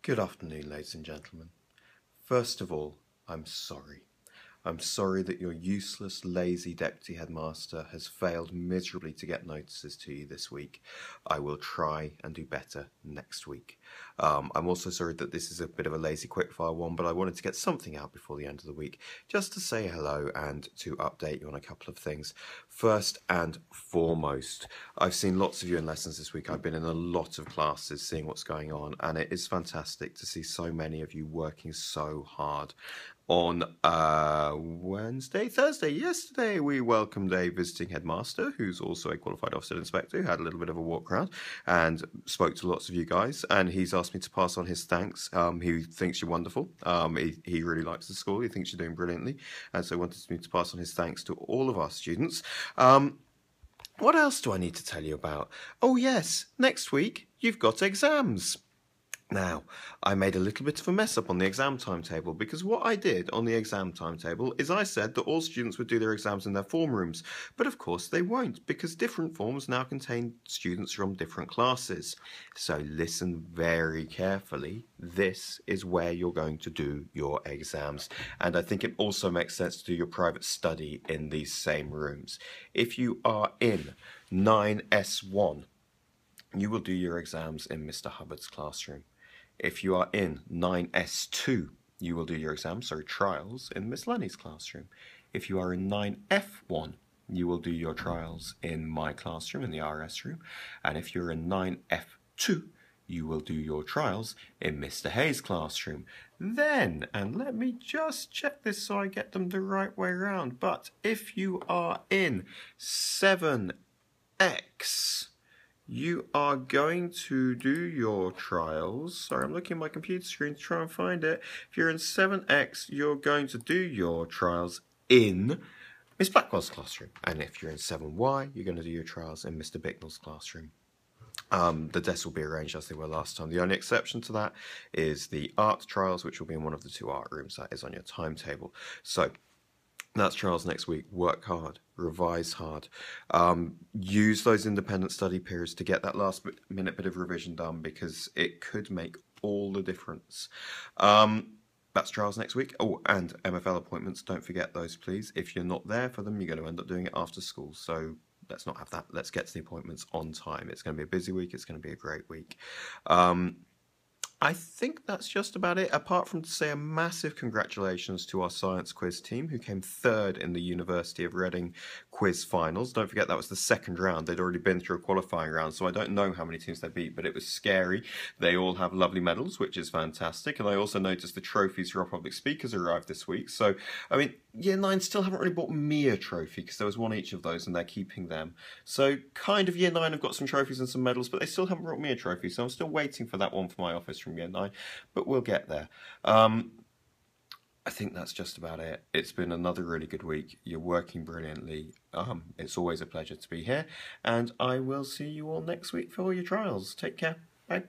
Good afternoon, ladies and gentlemen. First of all, I'm sorry. I'm sorry that your useless, lazy deputy headmaster has failed miserably to get notices to you this week. I will try and do better next week. I'm also sorry that this is a bit of a lazy quickfire one, but I wanted to get something out before the end of the week, just to say hello and to update you on a couple of things. First and foremost, I've seen lots of you in lessons this week. I've been in a lot of classes seeing what's going on, and it is fantastic to see so many of you working so hard. On yesterday, we welcomed a visiting headmaster who's also a qualified Ofsted inspector who had a little bit of a walk around and spoke to lots of you guys. And he's asked me to pass on his thanks. He thinks you're wonderful. He really likes the school. He thinks you're doing brilliantly. And so wanted me to pass on his thanks to all of our students. What else do I need to tell you about? Oh, yes, next week you've got exams. Now, I made a little bit of a mess up on the exam timetable because what I did on the exam timetable is I said that all students would do their exams in their form rooms, but of course they won't because different forms now contain students from different classes. So listen very carefully. This is where you're going to do your exams, and I think it also makes sense to do your private study in these same rooms. If you are in 9S1, you will do your exams in Mr. Hubbard's classroom. If you are in 9S2, you will do your exams, trials, in Miss Lenny's classroom. If you are in 9F1, you will do your trials in my classroom, in the RS room. And if you're in 9F2, you will do your trials in Mr. Hayes' classroom. Then, and let me just check this so I get them the right way around, but if you are in 7X, you are going to do your trials. Sorry, I'm looking at my computer screen to try and find it. If you're in 7X, you're going to do your trials in Miss Blackwell's classroom. And if you're in 7Y, you're going to do your trials in Mr. Bicknell's classroom. The desks will be arranged as they were last time. The only exception to that is the art trials, which will be in one of the two art rooms that is on your timetable. So that's trials next week. Work hard, revise hard, use those independent study periods to get that last minute bit of revision done because it could make all the difference. That's trials next week. Oh, and MFL appointments, don't forget those, please. If you're not there for them, you're going to end up doing it after school. So let's not have that. Let's get to the appointments on time. It's going to be a busy week. It's going to be a great week. I think that's just about it, apart from to say a massive congratulations to our science quiz team who came third in the University of Reading quiz finals. Don't forget that was the second round. They'd already been through a qualifying round, so I don't know how many teams they beat, but it was scary. They all have lovely medals, which is fantastic, and I also noticed the trophies for our public speakers arrived this week. So, I mean, Year 9 still haven't really bought me a trophy because there was one each of those and they're keeping them. So kind of Year 9 have got some trophies and some medals, but they still haven't brought me a trophy, so I'm still waiting for that one for my office from Year 9, but we'll get there. I think that's just about it. It's been another really good week. You're working brilliantly. It's always a pleasure to be here, and I will see you all next week for all your trials. Take care. Bye.